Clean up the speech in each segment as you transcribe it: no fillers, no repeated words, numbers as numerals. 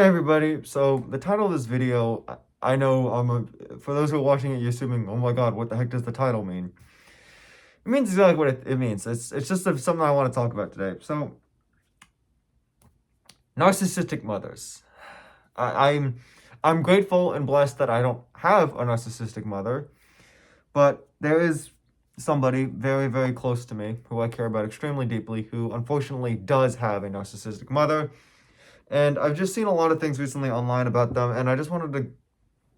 everybody. So the title of this video, I know for those who are watching it, you're assuming, oh my god, what the heck does the title mean? It means exactly what it means. It's just something I want to talk about today. So, narcissistic mothers. I'm grateful and blessed that I don't have a narcissistic mother, but there is somebody very, very close to me who I care about extremely deeply who unfortunately does have a narcissistic mother. And I've just seen a lot of things recently online about them, and I just wanted to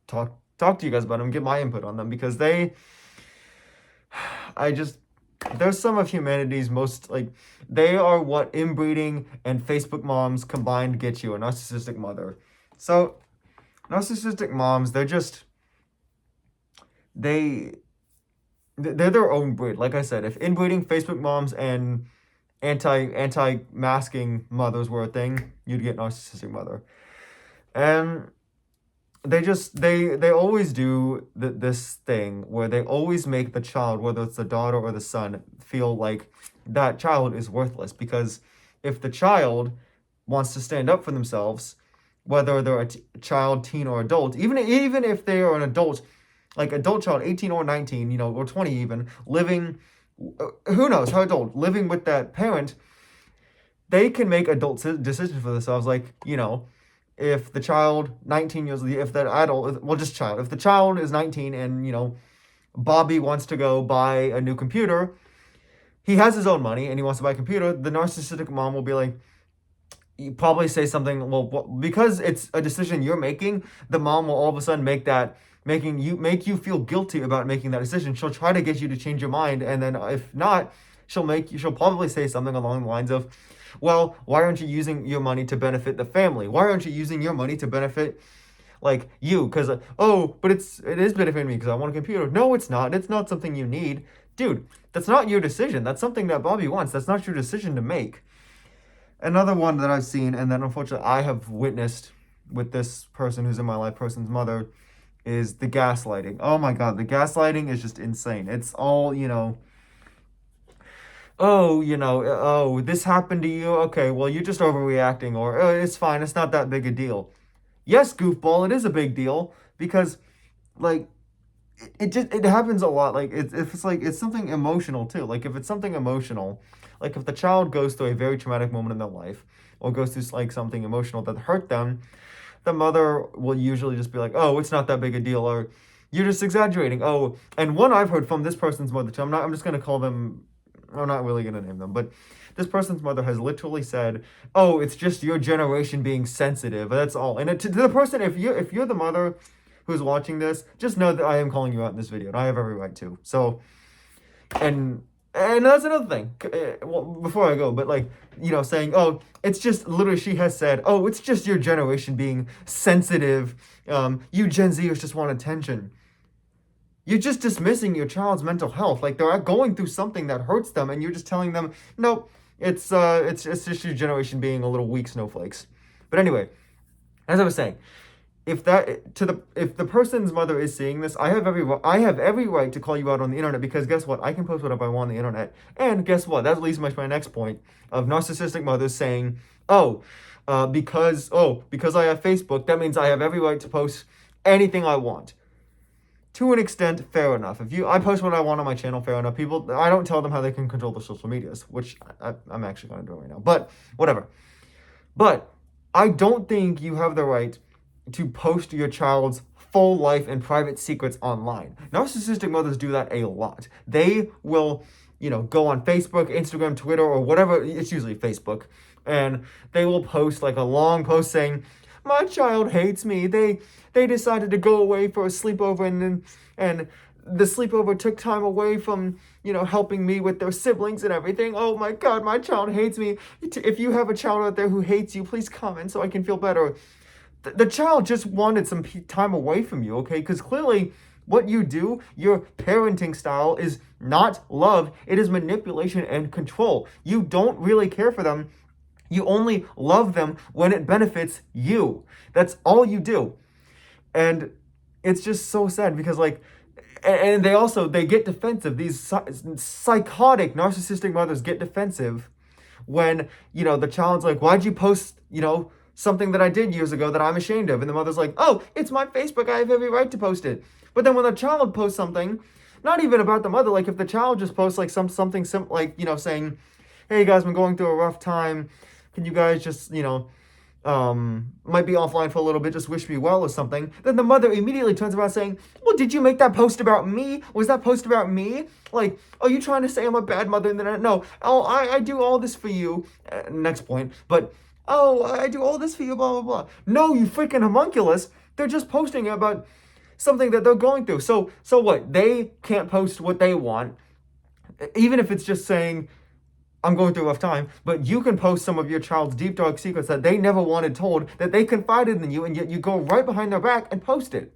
talk to you guys about them, get my input on them, because I just, they're some of humanity's most, they are what inbreeding and Facebook moms combined get you, a narcissistic mother. So, narcissistic moms, they're their own breed. Like I said, if inbreeding Facebook moms and anti-masking mothers were a thing, you'd get narcissistic mother. And they always do this thing where they always make the child, whether it's the daughter or the son, feel like that child is worthless. Because if the child wants to stand up for themselves, whether they're a child, teen, or adult, even if they are an adult, like adult child, 18 or 19, or 20 even, living, who knows how adult, living with that parent, they can make adult decisions for themselves. Like, if the child, 19 years old, if that adult, well, just child, if the child is 19 and, Bobby wants to go buy a new computer, he has his own money and he wants to buy a computer, the narcissistic mom will be like, you probably say something, well, because it's a decision you're making, the mom will all of a sudden make you feel guilty about making that decision. She'll try to get you to change your mind, and then if not, she'll probably say something along the lines of, well, why aren't you using your money to benefit the family? Why aren't you using your money to benefit, you? Because, but it is benefiting me because I want a computer. No, it's not. It's not something you need. Dude, that's not your decision. That's something that Bobby wants. That's not your decision to make. Another one that I've seen, and that unfortunately I have witnessed with this person who's in my life, person's mother, is the gaslighting. Oh my god, the gaslighting is just insane. It's all, this happened to you. Okay, well, you're just overreacting, or it's fine, it's not that big a deal. Yes, goofball, it is a big deal, because, it happens a lot. It's something emotional too. If it's something emotional, if the child goes through a very traumatic moment in their life, or goes through something emotional that hurt them, the mother will usually just be like, oh, it's not that big a deal, or you're just exaggerating. Oh, and one I've heard from this person's mother too, I'm just gonna call them, I'm not really gonna name them, but this person's mother has literally said, oh, it's just your generation being sensitive, that's all. And to the person, if you're the mother who's watching this, just know that I am calling you out in this video, and I have every right to. So, and that's another thing. Well, before I go, but saying, oh, it's just literally, she has said, oh, it's just your generation being sensitive. You Gen Zers just want attention. You're just dismissing your child's mental health. They're going through something that hurts them, and you're just telling them, nope, it's just your generation being a little weak snowflakes. But anyway, as I was saying, if the person's mother is seeing this, I have every right to call you out on the internet, because guess what? I can post whatever I want on the internet. And guess what? That leads me to my next point of narcissistic mothers saying, because I have Facebook, that means I have every right to post anything I want. To an extent, fair enough. I post what I want on my channel, fair enough. I don't tell them how they can control their social medias, which I'm actually going to do right now. But whatever. But I don't think you have the right to post your child's full life and private secrets online. Narcissistic mothers do that a lot. They will, go on Facebook, Instagram, Twitter, or whatever. It's usually Facebook. And they will post a long post saying, my child hates me. They decided to go away for a sleepover, and the sleepover took time away from, helping me with their siblings and everything. Oh my God, my child hates me. If you have a child out there who hates you, please comment so I can feel better. The child just wanted some time away from you, okay? Because clearly what you do, your parenting style, is not love. It is manipulation and control. You don't really care for them. You only love them when it benefits you. That's all you do. And it's just so sad because and they get defensive. These psychotic narcissistic mothers get defensive when, the child's like, why'd you post, something that I did years ago that I'm ashamed of. And the mother's like, oh, it's my Facebook. I have every right to post it. But then when the child posts something, not even about the mother, like if the child just posts like something like, saying, hey guys, I'm going through a rough time. Can you guys just, might be offline for a little bit, just wish me well or something. Then the mother immediately turns around saying, well, did you make that post about me? Was that post about me? Like, are you trying to say I'm a bad mother? And then, no, oh, I do all this for you. Next point. But, oh, I do all this for you, blah, blah, blah. No, you freaking homunculus. They're just posting about something that they're going through. So what? They can't post what they want, even if it's just saying, I'm going through a rough time, but you can post some of your child's deep, dark secrets that they never wanted told, that they confided in you, and yet you go right behind their back and post it.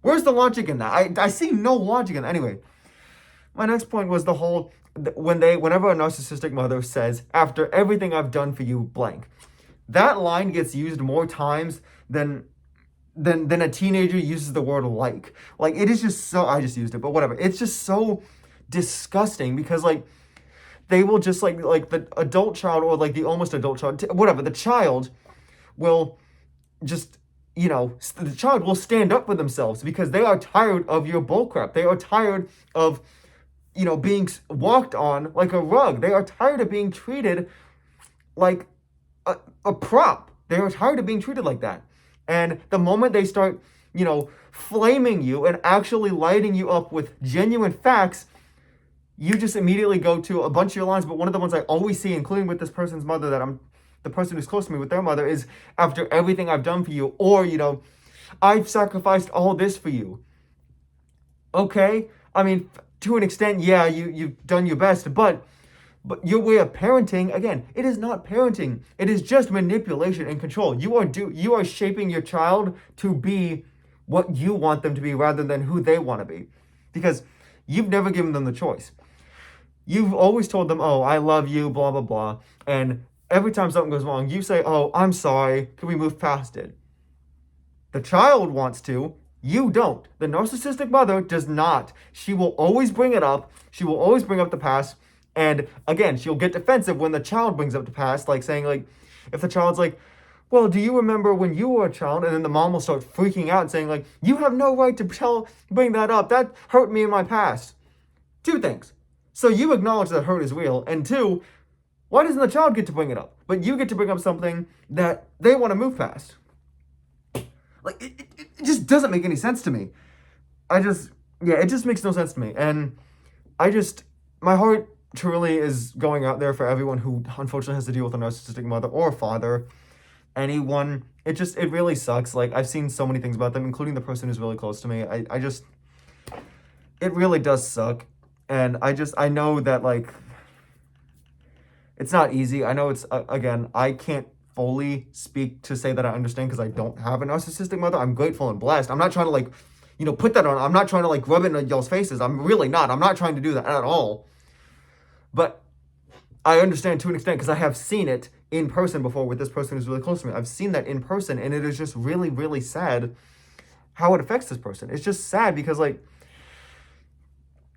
Where's the logic in that? I see no logic in that. Anyway, my next point was the whole, whenever a narcissistic mother says, after everything I've done for you, blank, that line gets used more times than a teenager uses the word like. Like, it is just so, I just used it, but whatever. It's just so disgusting because, like, they will just like the adult child or like the almost adult child, whatever, the child will just, the child will stand up for themselves because they are tired of your bullcrap. They are tired of, being walked on like a rug. They are tired of being treated like a prop. They are tired of being treated like that. And the moment they start, flaming you and actually lighting you up with genuine facts, you just immediately go to a bunch of your lines. But one of the ones I always see, including with this person's mother, the person who's close to me with their mother, is after everything I've done for you, or, I've sacrificed all this for you. Okay? I mean, to an extent, yeah, you've done your best, but your way of parenting, again, it is not parenting. It is just manipulation and control. You are shaping your child to be what you want them to be rather than who they want to be. Because you've never given them the choice. You've always told them, oh, I love you, blah, blah, blah. And every time something goes wrong, you say, oh, I'm sorry. Can we move past it? The child wants to. You don't. The narcissistic mother does not. She will always bring it up. She will always bring up the past. And again, she'll get defensive when the child brings up the past, like saying, like, if the child's like, well, do you remember when you were a child? And then the mom will start freaking out and saying, like, you have no right to bring that up. That hurt me in my past. Two things. So you acknowledge that hurt is real. And two, why doesn't the child get to bring it up? But you get to bring up something that they want to move past. Like, it just doesn't make any sense to me. It just makes no sense to me. And my heart truly is going out there for everyone who unfortunately has to deal with a narcissistic mother or father. Anyone, it really sucks. Like, I've seen so many things about them, including the person who's really close to me. It really does suck. And I know that, like, it's not easy. I know it's, again, I can't fully speak to say that I understand because I don't have a narcissistic mother. I'm grateful and blessed. I'm not trying to, like, put that on. I'm not trying to, like, rub it in y'all's faces. I'm really not. I'm not trying to do that at all. But I understand to an extent because I have seen it in person before with this person who's really close to me. I've seen that in person, and it is just really, really sad how it affects this person. It's just sad because, like,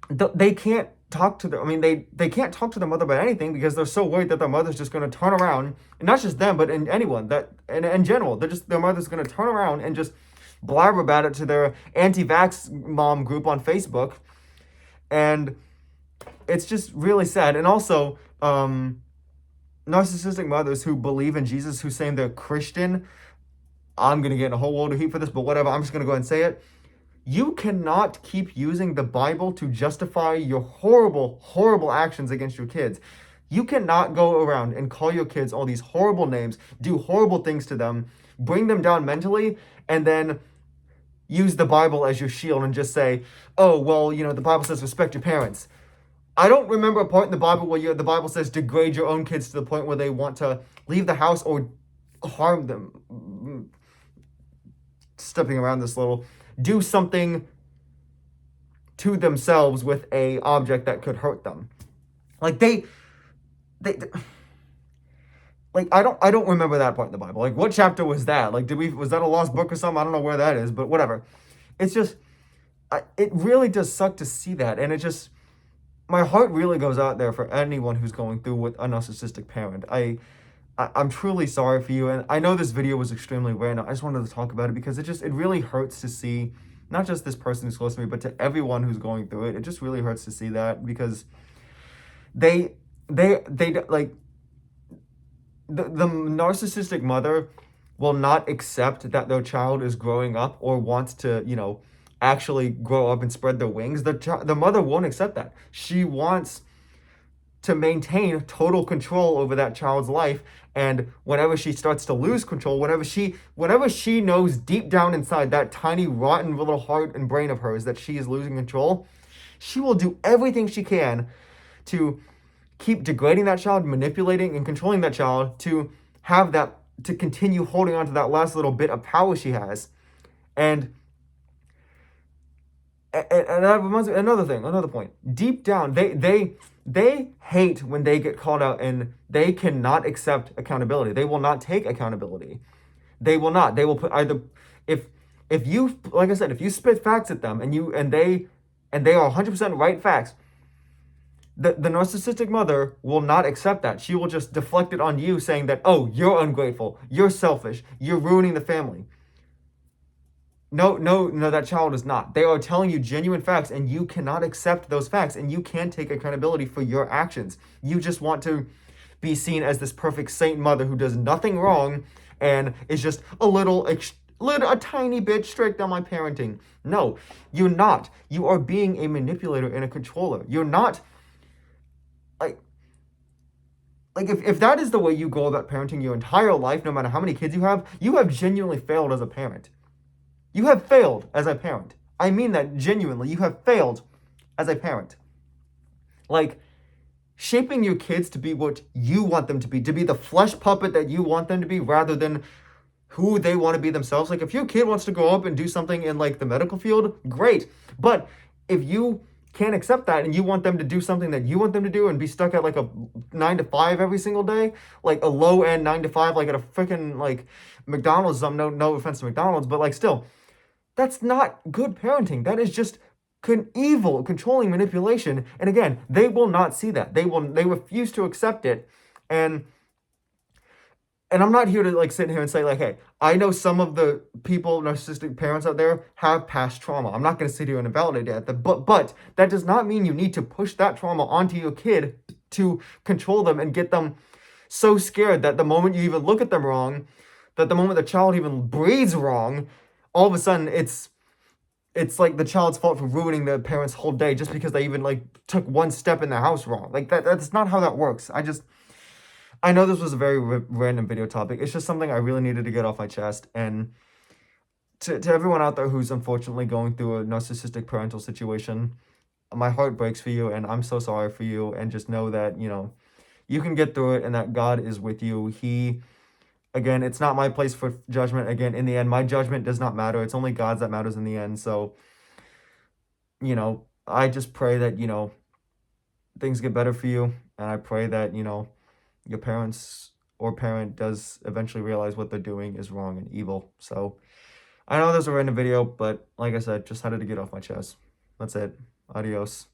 they can't talk to them. I mean, they can't talk to their mother about anything because they're so worried that their mother's just going to turn around, and not just them, but in anyone that in general, their mother's going to turn around and just blabber about it to their anti-vax mom group on Facebook, and it's just really sad. And also, narcissistic mothers who believe in Jesus, who saying they're Christian, I'm going to get in a whole world of heat for this, but whatever, I'm just going to go ahead and say it. You cannot keep using the Bible to justify your horrible, horrible actions against your kids. You cannot go around and call your kids all these horrible names, do horrible things to them, bring them down mentally, and then use the Bible as your shield and just say, oh, well, the Bible says respect your parents. I don't remember a part in the Bible where the Bible says degrade your own kids to the point where they want to leave the house or harm them. Stepping around this little, do something to themselves with a object that could hurt them. Like they like I don't remember that part in the Bible. Like, what chapter was that? Like, was that a lost book or something? I don't know where that is, but whatever. It's just, it really does suck to see that, and it just, my heart really goes out there for anyone who's going through with a narcissistic parent. I I'm truly sorry for you, and I know this video was extremely random. I just wanted to talk about it because it really hurts to see, not just this person who's close to me, but to everyone who's going through it. It just really hurts to see that because they they like the narcissistic mother will not accept that their child is growing up or wants to, actually grow up and spread their wings. The mother won't accept that. She wants to maintain total control over that child's life, and whenever she starts to lose control, whenever she knows deep down inside that tiny rotten little heart and brain of hers that she is losing control, she will do everything she can to keep degrading that child, manipulating and controlling that child, to continue holding on to that last little bit of power she has. And that reminds me another point. Deep down, they hate when they get called out and they cannot accept accountability. They will not take accountability. They will not. They will put either if you, like I said, if you spit facts at them and they are 100% right facts, the narcissistic mother will not accept that. She will just deflect it on you, saying that, oh, you're ungrateful, you're selfish, you're ruining the family. No, no, no, that child is not. They are telling you genuine facts, and you cannot accept those facts, and you can't take accountability for your actions. You just want to be seen as this perfect saint mother who does nothing wrong and is just a tiny bit strict on my parenting. No, you're not. You are being a manipulator and a controller. You're not like if that is the way you go about parenting your entire life, no matter how many kids you have genuinely failed as a parent. You have failed as a parent. I mean that genuinely. You have failed as a parent. Like, shaping your kids to be what you want them to be the flesh puppet that you want them to be, rather than who they want to be themselves. Like, if your kid wants to grow up and do something in, like, the medical field, great. But if you can't accept that and you want them to do something that you want them to do and be stuck at, like, a 9 to 5 every single day, like a low-end 9 to 5, like at a freaking, like, McDonald's, no offense to McDonald's, but, like, still, that's not good parenting. That is just evil, controlling manipulation. And again, they will not see that. They refuse to accept it. And I'm not here to like sit here and say like, hey, I know some of the narcissistic parents out there have past trauma. I'm not going to sit here and invalidate that. But that does not mean you need to push that trauma onto your kid to control them and get them so scared that the moment you even look at them wrong, that the moment the child even breathes wrong, all of a sudden it's like the child's fault for ruining the parents' whole day just because they even like took one step in the house wrong. Like that's not how that works. I know this was a very random video topic. It's just something I really needed to get off my chest. And to everyone out there who's unfortunately going through a narcissistic parental situation, my heart breaks for you, and I'm so sorry for you. And just know that, you can get through it and that God is with you. Again, it's not my place for judgment. Again, in the end, my judgment does not matter. It's only God's that matters in the end. So, I just pray that, things get better for you. And I pray that, your parents or parent does eventually realize what they're doing is wrong and evil. So, I know there's a random video, but like I said, just had to get off my chest. That's it. Adios.